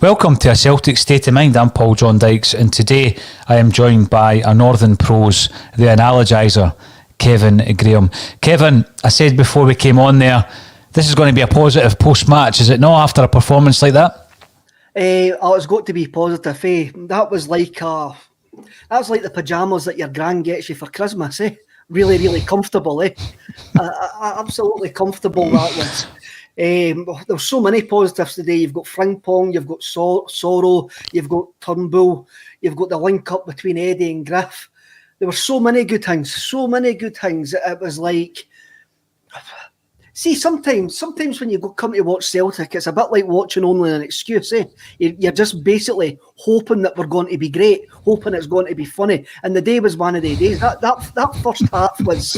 Welcome to A Celtic State of Mind. I'm Paul John Dykes, and today I am joined by a Northern Pros, the analogiser, Kevin Graham. Kevin, I said before we came on there, this is going to be a positive post-match, is it not, after a performance like that? It's got to be positive, eh? That was like the pyjamas that your gran gets you for Christmas, eh? Really, really comfortable, eh? Absolutely comfortable that was. There's so many positives today. You've got Frimpong, you've got Sorrow, you've got Turnbull, you've got the link up between Eddie and Griff. There were so many good things. It was like, see, sometimes when you come to watch Celtic, it's a bit like watching only an excuse, eh? You're just basically hoping that we're going to be great, hoping it's going to be funny. And the day was one of the days. That first half was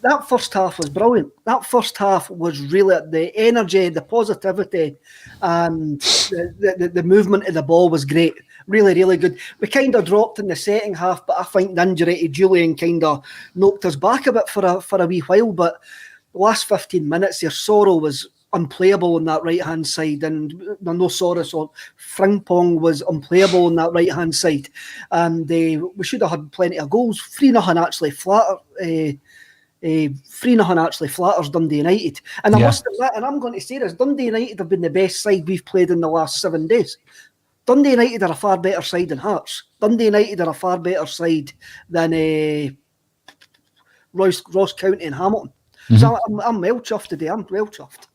that first half was brilliant. That first half was really the energy, the positivity, and the movement of the ball was great. Really, really good. We kind of dropped in the second half, but I think the injury to Julian kind of knocked us back a bit for a wee while. But the last 15 minutes, your Sorrow was unplayable on that right-hand side, and no Sorrow, so Frimpong was unplayable on that right-hand side. And we should have had plenty of goals. 3-0 actually flatter. 3-0 actually flatters Dundee United. And I must admit, and I'm going to say this, Dundee United have been the best side we've played in the last 7 days. Dundee United are a far better side than Hearts. Dundee United are a far better side than Ross County and Hamilton. Mm-hmm. So I'm well chuffed today. I'm well chuffed.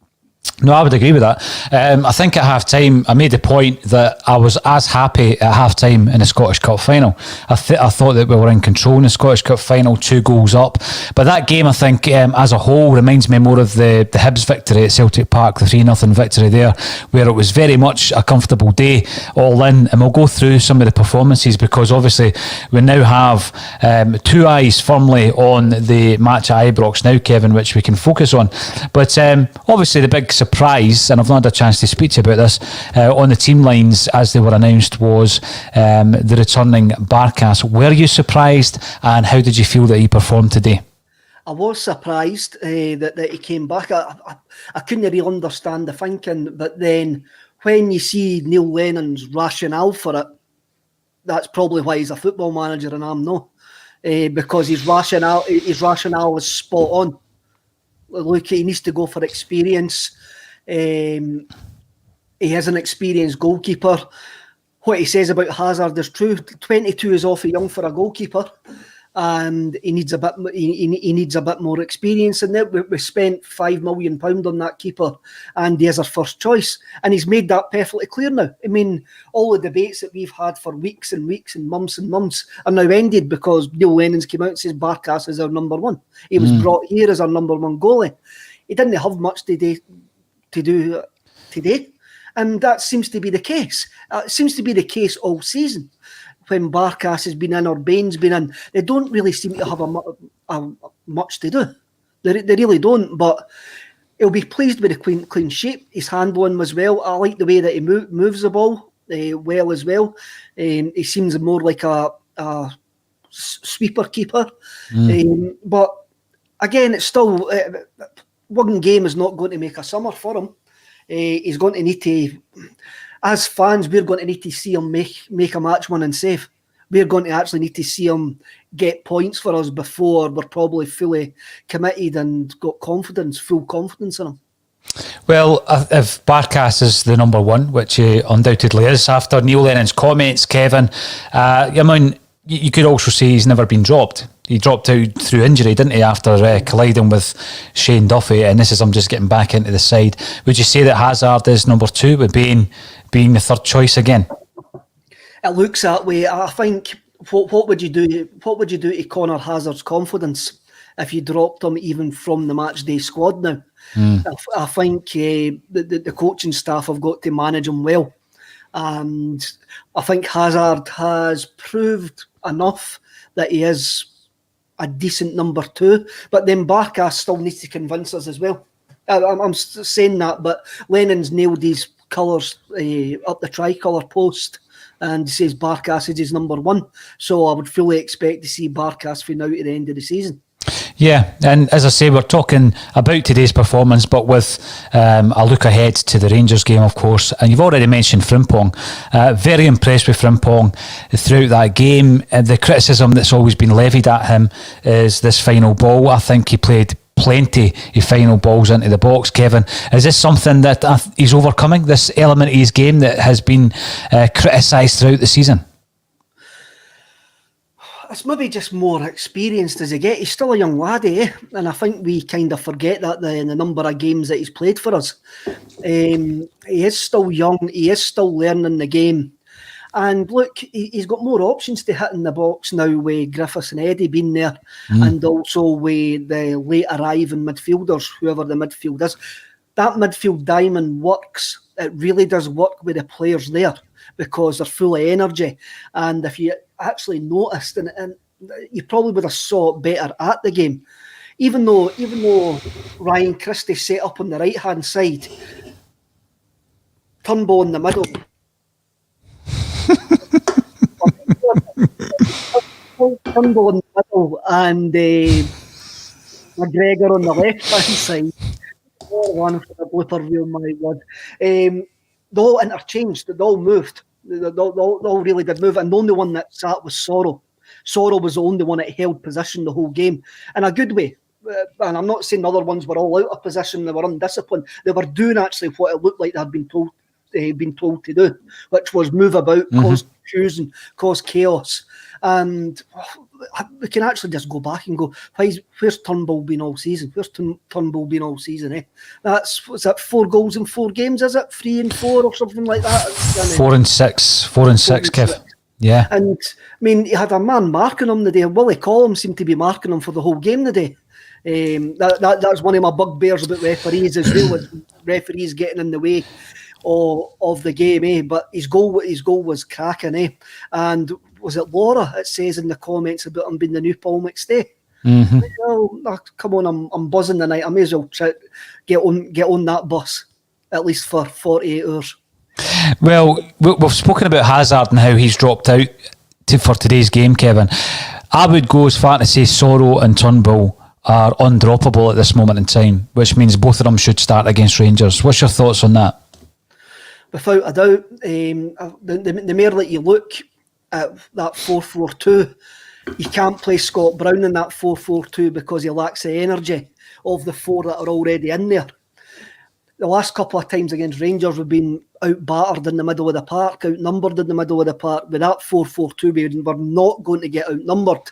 No, I would agree with that. I think at half-time, I made the point that I was as happy at half-time in the Scottish Cup final. I thought that we were in control in the Scottish Cup final, 2 goals up. But that game, I think, as a whole, reminds me more of the Hibs victory at Celtic Park, the 3-0 victory there, where it was very much a comfortable day, all in. And we'll go through some of the performances, because obviously we now have 2 eyes firmly on the match at Ibrox now, Kevin, which we can focus on. But obviously the big surprise, and I've not had a chance to speak to you about this, on the team lines as they were announced, was the returning Barkas. Were you surprised, and how did you feel that he performed today? I was surprised that he came back. I couldn't really understand the thinking, but then when you see Neil Lennon's rationale for it, that's probably why he's a football manager and I'm not, because his rationale is spot on. Look, he needs to go for experience. He is an experienced goalkeeper. What he says about Hazard is true. 22 is awfully young for a goalkeeper, and he needs a bit. He needs a bit more experience. And then we spent £5 million on that keeper, and he is our first choice. And he's made that perfectly clear now. I mean, all the debates that we've had for weeks and weeks and months are now ended, because Neil Lennon's came out and says Barkas is our number one. He was brought here as our number one goalie. He didn't have much to do today, and that seems to be the case. It seems to be the case all season. When Barkas has been in or Bain's been in, they don't really seem to have a much to do. They really don't. But he'll be pleased with the clean sheet. His handling was well. I like the way that he moves the ball well as well. He seems more like a sweeper keeper. But again, it's still one game is not going to make a summer for him. He's going to need to, as fans, we're going to need to see him make a match-winning save. We're going to actually need to see him get points for us before we're probably fully committed and got full confidence in him. Well, if Barkas is the number one, which he undoubtedly is after Neil Lennon's comments, Kevin, I mean, you could also say he's never been dropped. He dropped out through injury, didn't he, after colliding with Shane Duffy? And I'm just getting back into the side. Would you say that Hazard is number 2, with being the third choice again? It looks that way. I think what would you do? What would you do to Connor Hazard's confidence if you dropped him even from the match day squad now? I think the coaching staff have got to manage him well, and I think Hazard has proved enough that he is a decent number 2, but then Barkas still needs to convince us as well. I'm saying that, but Lennon's nailed his colours up the tricolour post, and he says Barkas is his number 1. So I would fully expect to see Barkas for now to the end of the season. Yeah, and as I say, we're talking about today's performance, but with a look ahead to the Rangers game, of course. And you've already mentioned Frimpong. Very impressed with Frimpong throughout that game. The criticism that's always been levied at him is this final ball. I think he played plenty of final balls into the box. Kevin, is this something that he's overcoming, this element of his game that has been criticised throughout the season? It's maybe just more experienced as he gets. He's still a young laddie, and I think we kind of forget that in the number of games that he's played for us. He is still young. He is still learning the game. And look, he's got more options to hit in the box now with Griffiths and Eddie being there, and also with the late arriving midfielders, whoever the midfield is. That midfield diamond works. It really does work with the players there because they're full of energy. And if you actually noticed, and you probably would have saw it better at the game, even though Ryan Christie set up on the right hand side, Turnbull in the middle. Turnbull in the middle and McGregor on the left hand side. One for the blooper reel, my word. They all interchanged, they all moved. They all really did move, and the only one that sat was Sorrow. Sorrow was the only one that held position the whole game in a good way. And I'm not saying the other ones were all out of position, they were undisciplined. They were doing actually what it looked like they had been told to do, which was move about, cause confusion, cause chaos. And we can actually just go back and go, where's Turnbull been all season? Where's Turnbull been all season? Was that 4 goals in 4 games, is it? 3 and 4 or something like that? 4 and 6, Kev. Yeah. And I mean, he had a man marking him the day. Willie Collum seemed to be marking him for the whole game today. That's one of my bugbears about referees as well, as referees getting in the way of the game, But his goal was cracking, And was it Laura? It says in the comments about him being the new Paul McStay. Well, come on, I'm buzzing tonight. I may as well try get on that bus at least for 48 hours. Well, we've spoken about Hazard and how he's dropped out for today's game, Kevin. I would go as far to say Sorrow and Turnbull are undroppable at this moment in time, which means both of them should start against Rangers. What's your thoughts on that? Without a doubt, the more that you look at that 4-4-2, you can't play Scott Brown in that 4-4-2 because he lacks the energy of the 4 that are already in there. The last couple of times against Rangers, we've been out-battered in the middle of the park, outnumbered in the middle of the park. With that 4-4-2, we're not going to get outnumbered.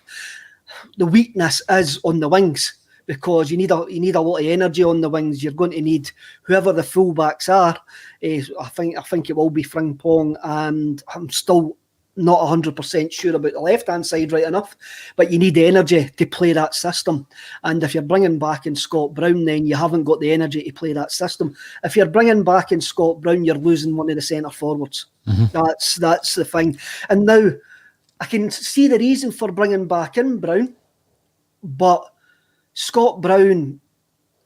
The weakness is on the wings, because you need a lot of energy on the wings. You're going to need whoever the fullbacks are. I think it will be Frimpong, and I'm still not 100% sure about the left-hand side right enough, but you need the energy to play that system. And if you're bringing back in Scott Brown, then you haven't got the energy to play that system. If you're bringing back in Scott Brown, you're losing one of the centre forwards. That's the thing. And now I can see the reason for bringing back in Brown, but Scott Brown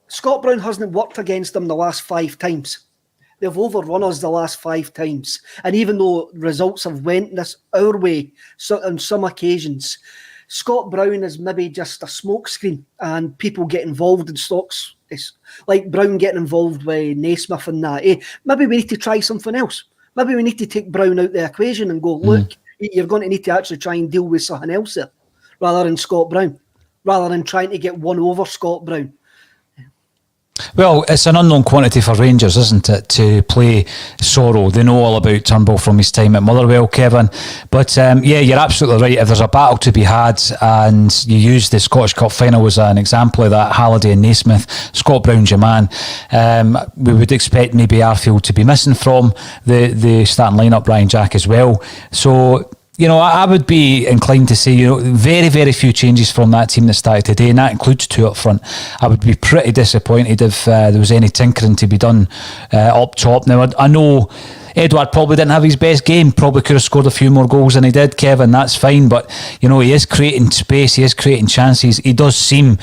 hasn't worked against them the last 5 times. They've overrun us the last 5 times. And even though results have went our way on some occasions, Scott Brown is maybe just a smokescreen, and people get involved in stocks. It's like Brown getting involved with Naismith and that. Maybe we need to try something else. Maybe we need to take Brown out the equation and go, look, you're going to need to actually try and deal with something else there, rather than Scott Brown, rather than trying to get one over Scott Brown. Well, it's an unknown quantity for Rangers, isn't it, to play Sorrow. They know all about Turnbull from his time at Motherwell, Kevin. But yeah, you're absolutely right. If there's a battle to be had, and you use the Scottish Cup final as an example of that, Halliday and Naismith, Scott Brown's your man. We would expect maybe Arfield to be missing from the starting lineup, Ryan Jack as well. So, you know, I would be inclined to say, very, very few changes from that team that started today, and that includes 2 up front. I would be pretty disappointed if there was any tinkering to be done up top. Now, I know Edouard probably didn't have his best game, probably could have scored a few more goals than he did, Kevin, that's fine, but, he is creating space, he is creating chances. He does seem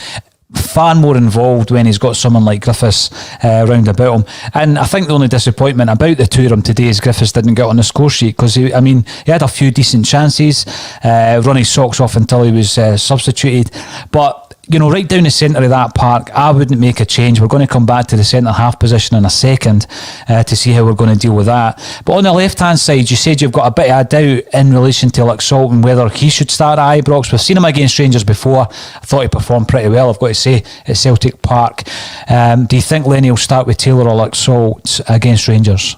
far more involved when he's got someone like Griffiths round about him. And I think the only disappointment about the 2 of them today is Griffiths didn't get on the score sheet, because he had a few decent chances, run his socks off until he was substituted. But right down the centre of that park, I wouldn't make a change. We're going to come back to the centre half position in a second to see how we're going to deal with that. But on the left-hand side, you said you've got a bit of a doubt in relation to Laxalt and whether he should start at Ibrox. We've seen him against Rangers before. I thought he performed pretty well, I've got to say, at Celtic Park. Do you think Lenny will start with Taylor or Laxalt against Rangers?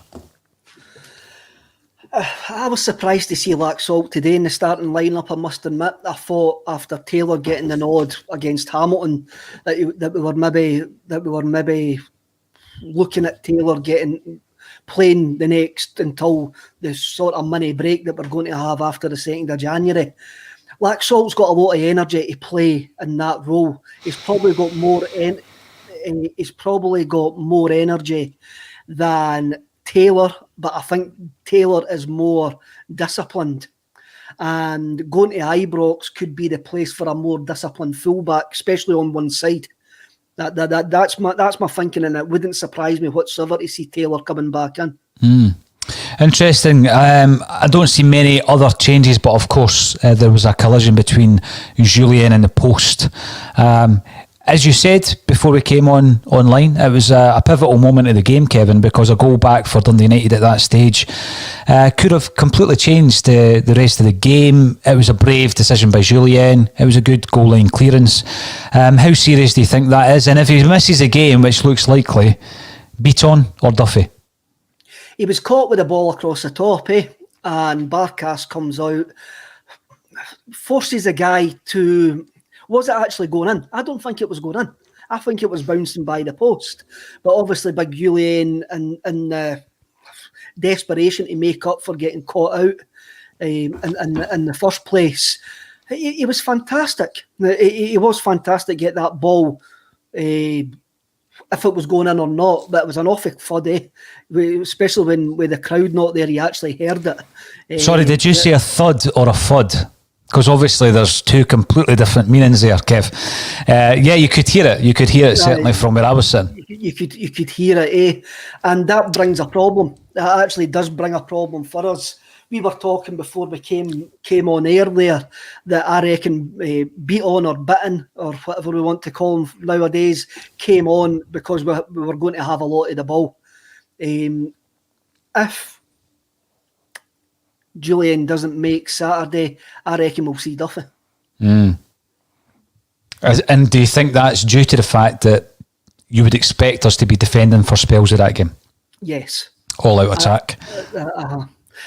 I was surprised to see Laxalt today in the starting lineup, I must admit. I thought after Taylor getting the nod against Hamilton that we were maybe looking at Taylor playing the next until the sort of mini break that we're going to have after the 2nd of January. Laxalt's got a lot of energy to play in that role. He's probably got more energy than Taylor, but I think Taylor is more disciplined, and going to Ibrox could be the place for a more disciplined fullback, especially on one side. That's my thinking, and it wouldn't surprise me whatsoever to see Taylor coming back in. Interesting. I don't see many other changes, but of course there was a collision between Julien and the post. As you said before we came online, it was a pivotal moment of the game, Kevin, because a goal back for Dundee United at that stage could have completely changed the rest of the game. It was a brave decision by Julien. It was a good goal line clearance. How serious do you think that is? And if he misses the game, which looks likely, Beaton or Duffy? He was caught with the ball across the top, and Barkas comes out, forces the guy to... Was it actually going in? I don't think it was going in. I think it was bouncing by the post. But obviously, Big Julien and desperation to make up for getting caught out in the first place. He was fantastic. He was fantastic to get that ball, if it was going in or not. But it was an awful thud, especially when with the crowd not there, he actually heard it. Sorry, did you say a thud or a fud? Because obviously there's two completely different meanings there, Kev. Yeah, you could hear it. You could hear it certainly from where I was sitting. You could hear it, and that brings a problem. That actually does bring a problem for us. We were talking before we came on air there that I reckon Beaton or Bitten or whatever we want to call him nowadays came on because we were going to have a lot of the ball. If Julien doesn't make Saturday, I reckon we'll see Duffy. And do you think that's due to the fact that you would expect us to be defending for spells of that game? Yes. All out attack.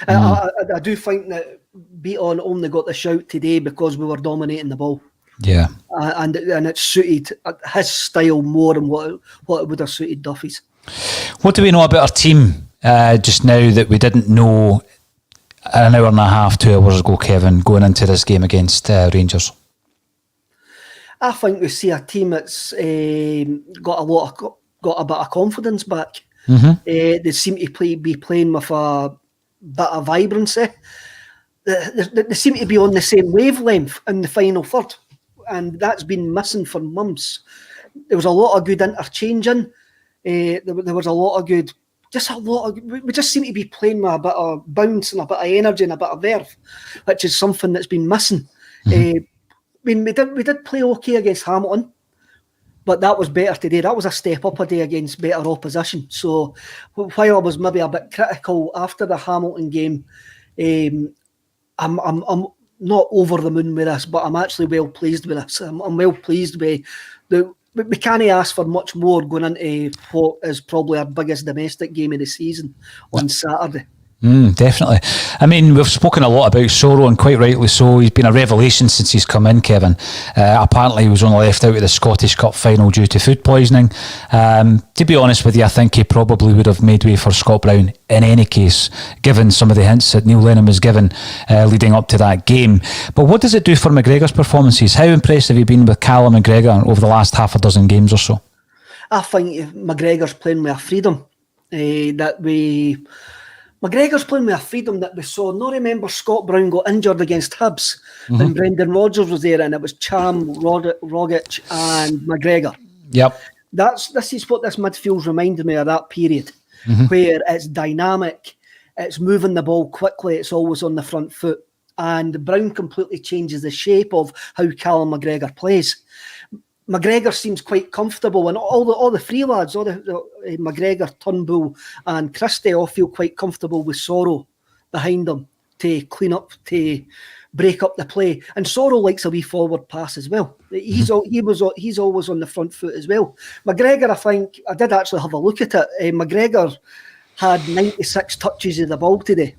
I do think that Beaton only got the shout today because we were dominating the ball. Yeah. And it suited his style more than what it would have suited Duffy's. What do we know about our team just now that we didn't know an hour and a half, 2 hours ago, Kevin, going into this game against Rangers? I think we see a team that's got a bit of confidence back. They seem to be playing with a bit of vibrancy. They seem to be on the same wavelength in the final third, and that's been missing for months. There was a lot of good interchanging. There was a lot of good. We just seem to be playing with a bit of bounce and a bit of energy and a bit of verve, which is something that's been missing. We did play okay against Hamilton, but that was better today. That was a step up a day against better opposition. So while I was maybe a bit critical after the Hamilton game, I'm not over the moon with this, but I'm actually well pleased with this. I'm well pleased with we can't ask for much more going into what is probably our biggest domestic game of the season on Saturday. Definitely. I mean, we've spoken a lot about Soro, and quite rightly so. He's been a revelation since he's come in, Kevin. Apparently he was only left out of the Scottish Cup final due to food poisoning. To be honest with you, I think he probably would have made way for Scott Brown in any case, given some of the hints that Neil Lennon was given leading up to that game. But what does it do for McGregor's performances? How impressed have you been with Callum McGregor over the last half a dozen games or so? I think McGregor's playing with a freedom McGregor's playing with a freedom that we saw. No, remember Scott Brown got injured against Hibs and Brendan Rodgers was there, and it was Cham, Rogic and McGregor. Yep. This is what this midfield's reminded me of, that period where it's dynamic, it's moving the ball quickly, it's always on the front foot. And Brown completely changes the shape of how Callum McGregor plays. McGregor seems quite comfortable, and all the three lads, McGregor, Turnbull, and Christie all feel quite comfortable with Sorrow behind them to clean up, to break up the play. And Sorrow likes a wee forward pass as well. He's always on the front foot as well. McGregor, I think, I did actually have a look at it. McGregor had 96 touches of the ball today.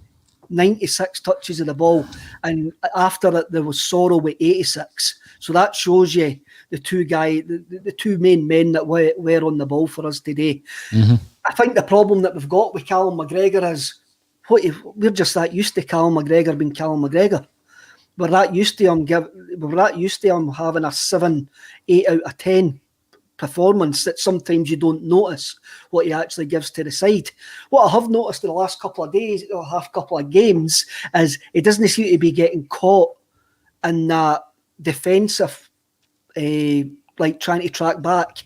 96 touches of the ball, and after it there was Sorrow with 86. So that shows you the two main men that were on the ball for us today. Mm-hmm. I think the problem that we've got with Callum McGregor is we're just that used to Callum McGregor being Callum McGregor. We're that used to him having a 7, 8 out of 10 performance that sometimes you don't notice what he actually gives to the side. What I have noticed in the last couple of days or couple of games is he doesn't seem to be getting caught in that defensive, like trying to track back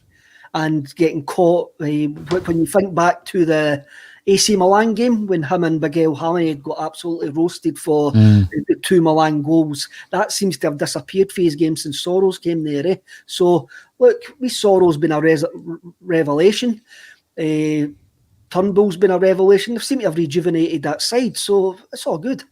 and getting caught. When you think back to the AC Milan game when him and Big El Halley got absolutely roasted for the 2 Milan goals, that seems to have disappeared for his game since Sorrow's came there. Eh? So, look, Sorrow's been a revelation. Turnbull's been a revelation. They seem to have rejuvenated that side, so it's all good.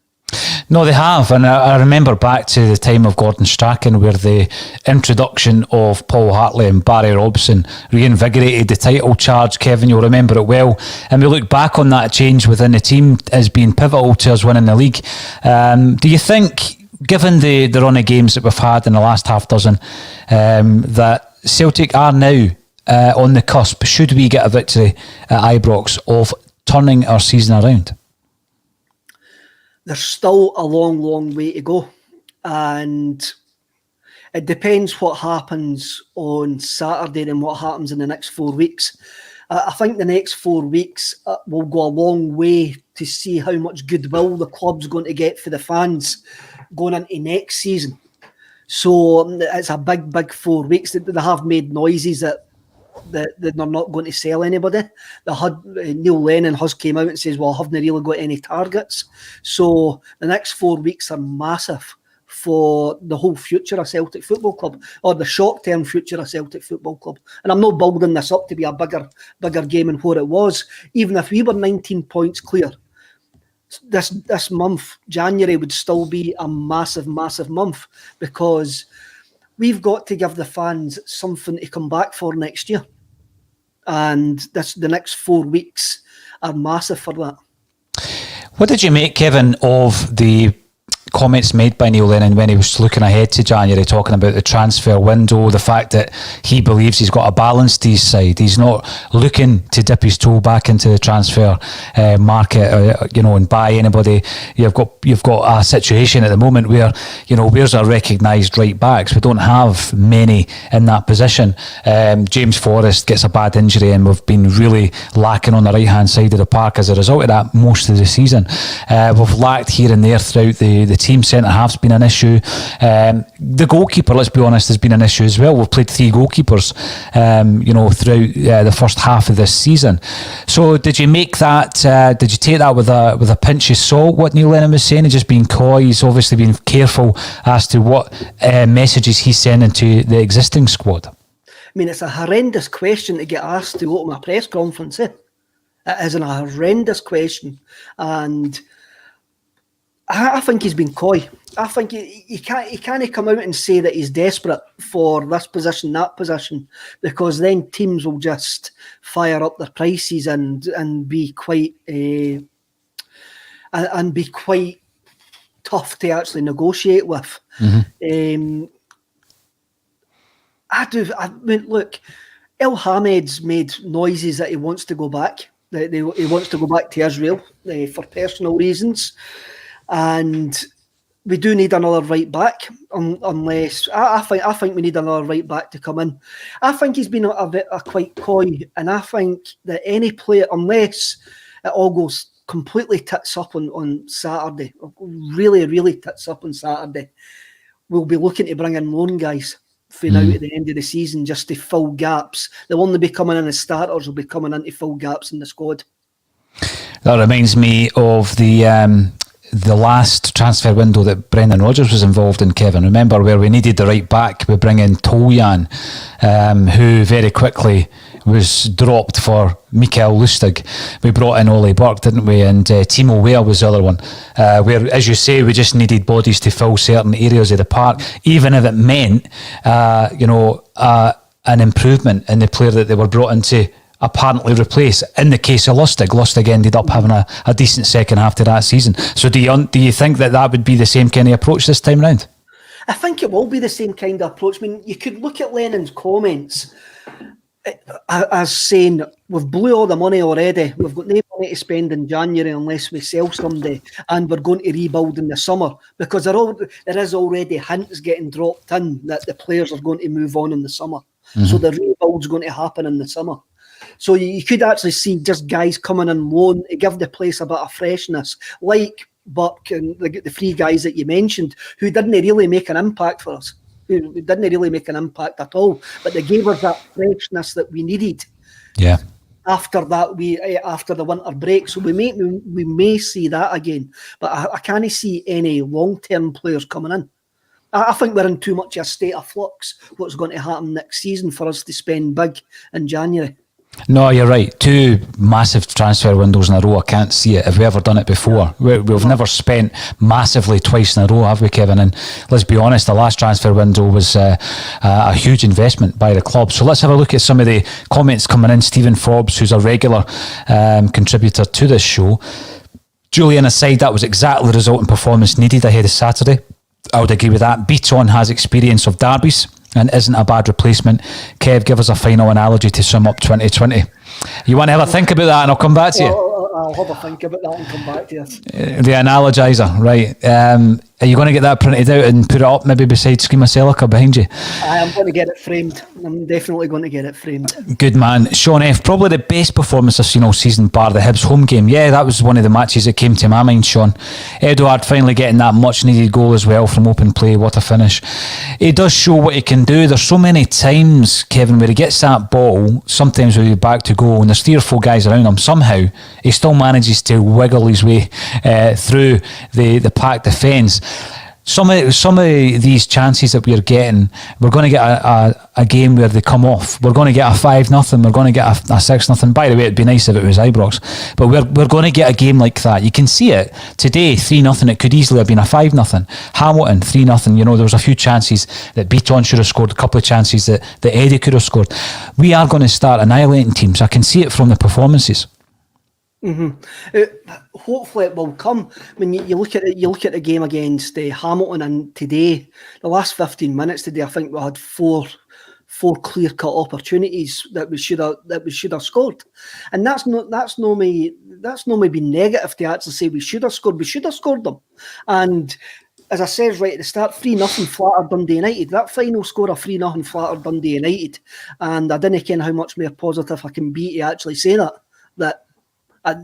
No, they have, and I remember back to the time of Gordon Strachan where the introduction of Paul Hartley and Barry Robson reinvigorated the title charge. Kevin, you'll remember it well, and we look back on that change within the team as being pivotal to us winning the league. Do you think, given the run of games that we've had in the last half dozen, that Celtic are now on the cusp, should we get a victory at Ibrox, of turning our season around? There's still a long, long way to go. And it depends what happens on Saturday and what happens in the next 4 weeks. I think the next 4 weeks will go a long way to see how much goodwill the club's going to get for the fans going into next season. So it's a big, big 4 weeks. They have made noises that they're not going to sell anybody. Neil Lennon has came out and says, well, I haven't really got any targets. So the next 4 weeks are massive for the whole future of Celtic Football Club, or the short-term future of Celtic Football Club. And I'm not building this up to be a bigger game than what it was. Even if we were 19 points clear, this month, January, would still be a massive, massive month, because we've got to give the fans something to come back for next year. And the next 4 weeks are massive for that. What did you make, Kevin, of the comments made by Neil Lennon when he was looking ahead to January, talking about the transfer window, the fact that he believes he's got a balance to his side? He's not looking to dip his toe back into the transfer market, and buy anybody. You've got a situation at the moment where, where's our recognised right backs? We don't have many in that position. James Forrest gets a bad injury, and we've been really lacking on the right hand side of the park as a result of that most of the season. We've lacked here and there throughout the team. Centre half's been an issue. The goalkeeper, let's be honest, has been an issue as well. We've played 3 goalkeepers, throughout the first half of this season. So, did you make that? Did you take that with a pinch of salt? What Neil Lennon was saying, he's just being coy. He's obviously been careful as to what messages he's sending to the existing squad. I mean, it's a horrendous question to get asked to open a press conference. It is a horrendous question, and I think he's been coy. I think he can't come out and say that he's desperate for this position, that position, because then teams will just fire up their prices and be quite tough to actually negotiate with. Mm-hmm. Look, El Hamed's made noises that he wants to go back. He wants to go back to Israel for personal reasons. And we do need another right back, unless I think we need another right back to come in. I think he's been a quite coy, and I think that any player, unless it all goes completely tits up on Saturday, really, really tits up on Saturday, we'll be looking to bring in loan guys for now at the end of the season just to fill gaps. They'll only be coming in as starters, will be coming in to fill gaps in the squad. That reminds me of the last transfer window that Brendan Rodgers was involved in, Kevin. Remember where we needed the right back, we bring in Toljan, who very quickly was dropped for Mikael Lustig. We brought in Ole Burke, didn't we? And Timo Weah was the other one. Where, as you say, we just needed bodies to fill certain areas of the park, even if it meant, an improvement in the player that they were brought in to apparently replace. In the case of Lustig ended up having a decent second half to that season. So do you think that would be the same kind of approach this time round? I think it will be the same kind of approach. I mean, you could look at Lennon's comments as saying, we've blew all the money already, we've got no money to spend in January unless we sell somebody, and we're going to rebuild in the summer, because there is already hints getting dropped in that the players are going to move on in the summer. Mm-hmm. So the rebuild's going to happen in the summer. So you could actually see just guys coming in loan to give the place a bit of freshness, like Burke and the three guys that you mentioned, who didn't really make an impact for us. Who didn't really make an impact at all, but they gave us that freshness that we needed. Yeah. After the winter break, so we may see that again, but I can't see any long-term players coming in. I think we're in too much a state of flux. What's going to happen next season for us to spend big in January? No, you're right. 2 massive transfer windows in a row. I can't see it. Have we ever done it before? We've never spent massively twice in a row, have we, Kevin? And let's be honest, the last transfer window was a huge investment by the club. So let's have a look at some of the comments coming in. Stephen Forbes, who's a regular contributor to this show. Julian aside, that was exactly the result and performance needed ahead of Saturday. I would agree with that. Beaton has experience of derbies and isn't a bad replacement. Kev, give us a final analogy to sum up 2020. You want to have a think about that and I'll come back to you? I'll have a think about that and come back to you. The analogizer, right. Are you going to get that printed out and put it up maybe beside Screamer Celica behind you? I am going to get it framed. I'm definitely going to get it framed. Good man. Sean F., probably the best performance I've seen all season, bar the Hibs home game. Yeah, that was one of the matches that came to my mind, Sean. Edouard finally getting that much needed goal as well from open play. What a finish. He does show what he can do. There's so many times, Kevin, where he gets that ball, sometimes with back to goal, and there's 3 or 4 guys around him. Somehow, he still manages to wiggle his way through the packed defence. Some of these chances that we're getting, we're going to get a game where they come off. We're going to get a 5-0. We're going to get a 6-0. By the way, it'd be nice if it was Ibrox, but we're going to get a game like that. You can see it today, 3-0. It could easily have been a 5-0. Hamilton 3-0. You know, there was a few chances that Beaton should have scored, a couple of chances that Eddie could have scored. We are going to start annihilating teams. I can see it from the performances. Mm-hmm. Hopefully it will come. I mean, you look at it. You look at the game against Hamilton, and today, the last 15 minutes today, I think we had four clear-cut opportunities that we should have scored, and that's no me being negative to actually say we should have scored. We should have scored them, and as I said right at the start, 3-0 flattered Dundee United. That final score of 3-0 flattered Dundee United, and I didn't know how much more positive I can be to actually say that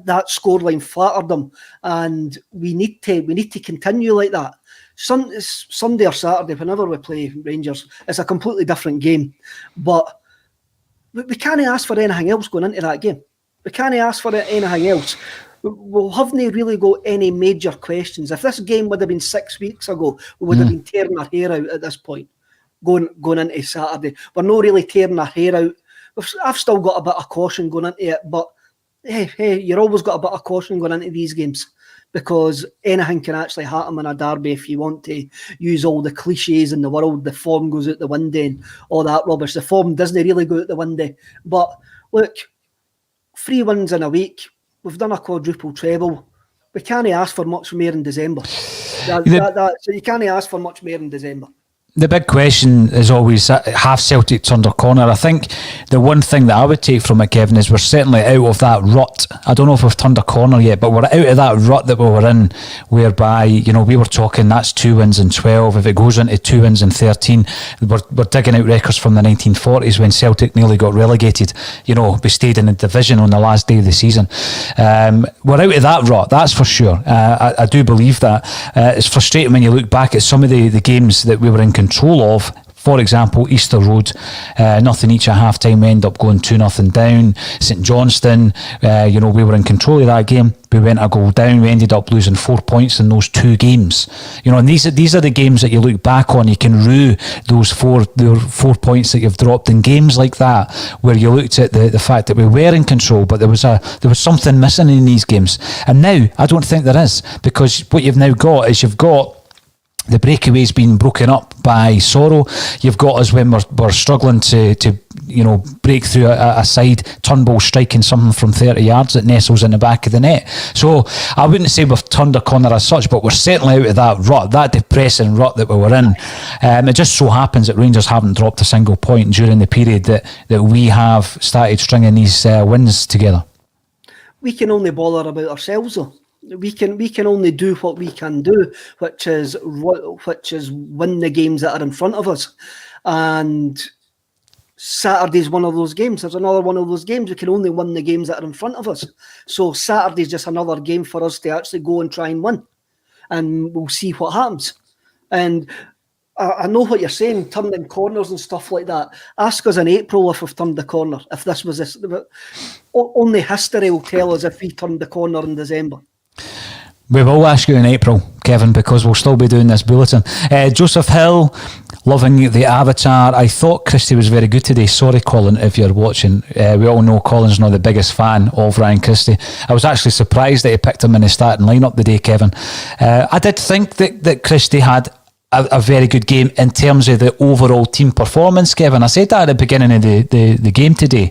that scoreline flattered them, and we need to continue like that. Sunday or Saturday, whenever we play Rangers, it's a completely different game, but we can't ask for anything else going into that game. We can't ask for anything else. We haven't really got any major questions. If this game would have been 6 weeks ago, we would have been tearing our hair out at this point, going into Saturday. We're not really tearing our hair out. I've still got a bit of caution going into it, but hey, you're always got a bit of caution going into these games, because anything can actually happen in a derby if you want to use all the cliches in the world. The form goes out the window and all that rubbish. The form doesn't really go out the window. But look, 3 wins in a week. We've done a quadruple treble. We can't ask for much more in December. So you can't ask for much more in December. The big question is always, have Celtic turned a corner? I think the one thing that I would take from it, Kevin, is we're certainly out of that rut. I don't know if we've turned a corner yet, but we're out of that rut that we were in, whereby, you know, we were talking that's 2 wins in 12. If it goes into 2 wins in 13, we're digging out records from the 1940s when Celtic nearly got relegated. You know, we stayed in the division on the last day of the season. We're out of that rut, that's for sure. I do believe that. It's frustrating when you look back at some of the games that we were in control of For example, Easter Road, nothing each at half-time, we end up going 2-0 down. St Johnstone, we were in control of that game. We went a goal down. We ended up losing 4 points in those 2 games. And these are the games that you look back on. You can rue those four points that you've dropped in games like that, where you looked at the fact that we were in control, but there was something missing in these games. And now I don't think there is, because what you've now got is you've got the breakaways being broken up by Sorrow. You've got us when we're struggling to break through a side, Turnbull striking something from 30 yards that nestles in the back of the net. So I wouldn't say we've turned a corner as such, but we're certainly out of that rut, that depressing rut that we were in. It just so happens that Rangers haven't dropped a single point during the period that we have started stringing these wins together. We can only bother about ourselves, though. We can only do what we can do, which is win the games that are in front of us. And Saturday's one of those games. There's another one of those games. We can only win the games that are in front of us. So Saturday's just another game for us to actually go and try and win. And we'll see what happens. And I know what you're saying, turning corners and stuff like that. Ask us in April if we've turned the corner. If this was this, only history will tell us if we turned the corner in December. We will ask you in April, Kevin, because we'll still be doing this bulletin. Joseph Hill, loving the avatar. I thought Christie was very good today. Sorry, Colin, if you're watching. We all know Colin's not the biggest fan of Ryan Christie. I was actually surprised that he picked him in the starting lineup today, Kevin. I did think that Christie had a very good game in terms of the overall team performance, Kevin. I said that at the beginning of the game today.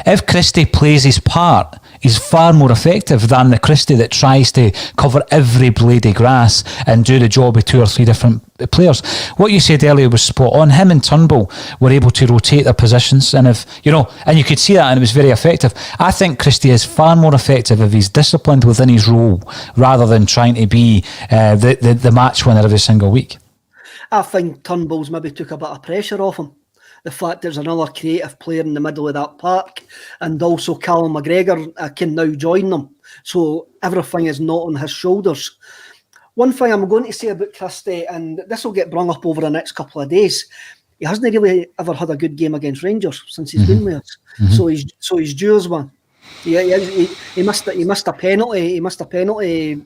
If Christie plays his part, he's far more effective than the Christie that tries to cover every blade of grass and do the job with 2 or 3 different players. What you said earlier was spot on. Him and Turnbull were able to rotate their positions, and and you could see that, and it was very effective. I think Christie is far more effective if he's disciplined within his role rather than trying to be the match winner every single week. I think Turnbull's maybe took a bit of pressure off him. The fact there's another creative player in the middle of that park, and also Callum McGregor can now join them. So everything is not on his shoulders. One thing I'm going to say about Christie, and this will get brung up over the next couple of days, he hasn't really ever had a good game against Rangers since he's been with us. Mm-hmm. So he's due us one. He missed a penalty. He missed a penalty.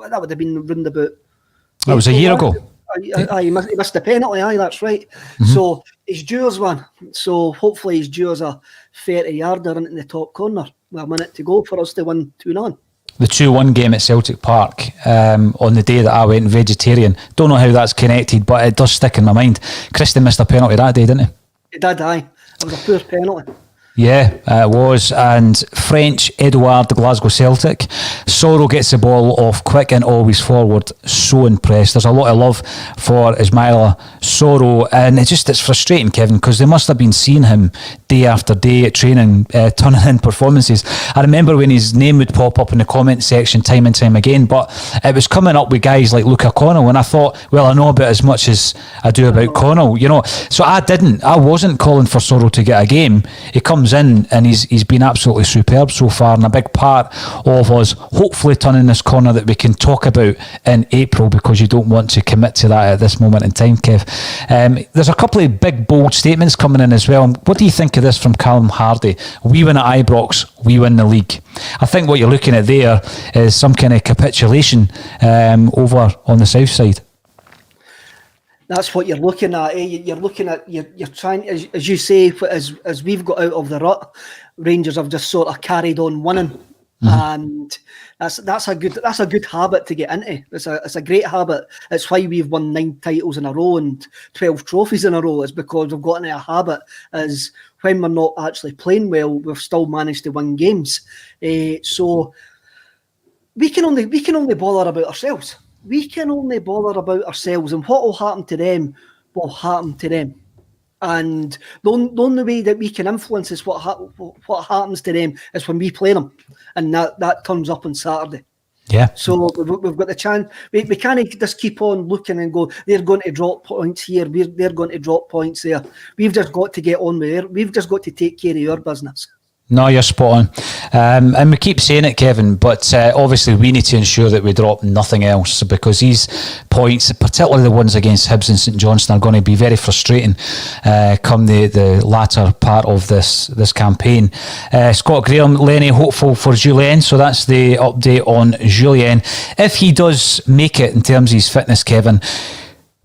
That would have been round about. That was a year ago. He missed the penalty. Aye, that's right. Mm-hmm. So he's due us one. So hopefully he's due us a 30-yarder into the top corner with a minute to go for us to win 2-0. The 2-1 game at Celtic Park on the day that I went vegetarian. Don't know how that's connected, but it does stick in my mind. Christie missed a penalty that day, didn't he? He did, aye. It was a poor penalty. Yeah, it was. And French Edouard, the Glasgow Celtic. Sorrow gets the ball off quick and always forward. So impressed. There's a lot of love for Ismaila Sorrow, and it's frustrating, Kevin, because they must have been seeing him day after day at training, turning in performances. I remember when his name would pop up in the comment section time and time again, but it was coming up with guys like Luca Connell, and I thought, well, I know about as much as I do about Connell, So I wasn't calling for Sorrow to get a game. He comes in and he's been absolutely superb so far, and a big part of us hopefully turning this corner that we can talk about in April, because you don't want to commit to that at this moment in time, Kev. There's a couple of big bold statements coming in as well. What do you think of this from Callum Hardy? We win at Ibrox, we win the league. I think what you're looking at there is some kind of capitulation over on the south side. That's what you're looking at. You're looking at you're trying, as you say, as we've got out of the rut, Rangers have just sort of carried on winning, and that's a good habit to get into. It's a great habit. It's why we've won 9 titles in a row and 12 trophies in a row. Is because we've got into a habit. As when we're not actually playing well, we've still managed to win games. So we can only bother about ourselves. We can only bother about ourselves, and what will happen to them will happen to them. And the only way that we can influence is what happens to them is when we play them, and that turns up on Saturday. Yeah. So we've got the chance. We can't just keep on looking and go, they're going to drop points here, they're going to drop points there. We've just got to get on with it. We've just got to take care of your business. No, you're spot on. And we keep saying it, Kevin, but obviously we need to ensure that we drop nothing else, because these points, particularly the ones against Hibs and St Johnstone, are going to be very frustrating come the latter part of this campaign. Scott Graham, Lenny hopeful for Julien, so that's the update on Julien. If he does make it in terms of his fitness, Kevin,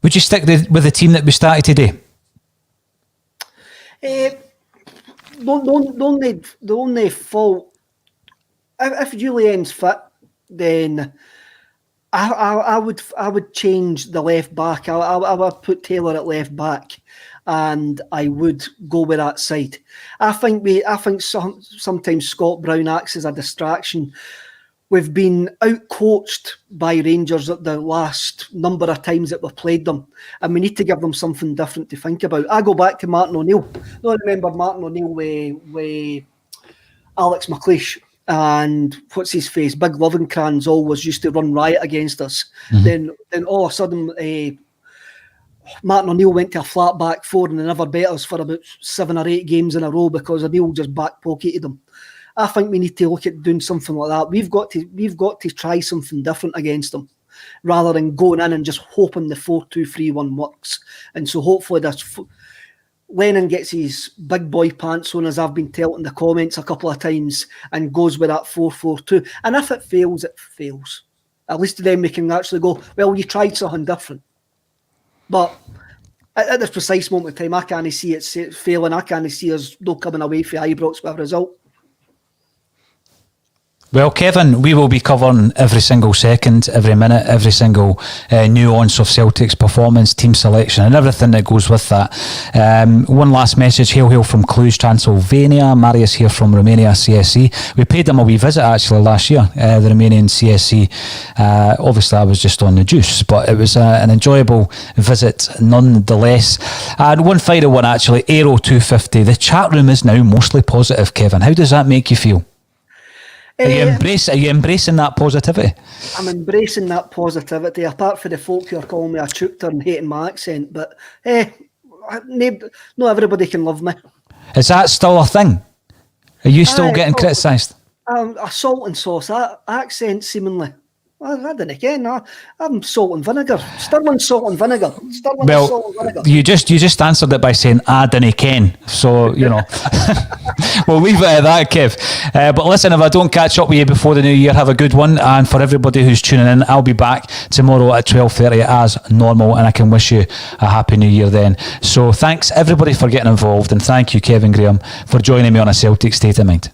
would you stick with the team that we started today? The only fault, if Julien's fit, then I would change the left back. I would put Taylor at left back, and I would go with that side. I think sometimes Scott Brown acts as a distraction. We've been out-coached by Rangers at the last number of times that we've played them, and we need to give them something different to think about. I go back to Martin O'Neill. I remember Martin O'Neill with Alex McLeish and what's his face, Big Lovencrans always used to run riot against us. Mm-hmm. Then all of a sudden, Martin O'Neill went to a flat back four and they never beat us for about 7 or 8 games in a row because O'Neill just back-pocketed them. I think we need to look at doing something like that. We've got to try something different against them, rather than going in and just hoping the 4-2-3-1 works. And so hopefully Lennon gets his big boy pants on, as I've been told in the comments a couple of times, and goes with that 4-4-2. And if it fails, it fails. At least then we can actually go, well, you tried something different. But at this precise moment in time, I can't see it failing. I can't see us not coming away from Ibrox with a result. Well, Kevin, we will be covering every single second, every minute, every single nuance of Celtic's performance, team selection and everything that goes with that. One last message, hail from Cluj, Transylvania. Marius here from Romania, CSC. We paid them a wee visit actually last year, the Romanian CSC. Obviously I was just on the juice, but it was an enjoyable visit nonetheless. And one final one actually, Aero 250. The chat room is now mostly positive, Kevin. How does that make you feel? Are you embracing that positivity? I'm embracing that positivity, apart from the folk who are calling me a chooter and hating my accent, but not everybody can love me. Is that still a thing? Are you still getting criticised? A salt and sauce accent, seemingly. I don't know. I'm salt and vinegar. Stirling salt and vinegar. Salt and vinegar. You just answered it by saying, I dunno ken. So, you know. We'll leave it at that, Kev. But listen, if I don't catch up with you before the new year, have a good one. And for everybody who's tuning in, I'll be back tomorrow at 12:30 as normal. And I can wish you a happy new year then. So thanks everybody for getting involved. And thank you, Kevin Graham, for joining me on A Celtic State of Mind.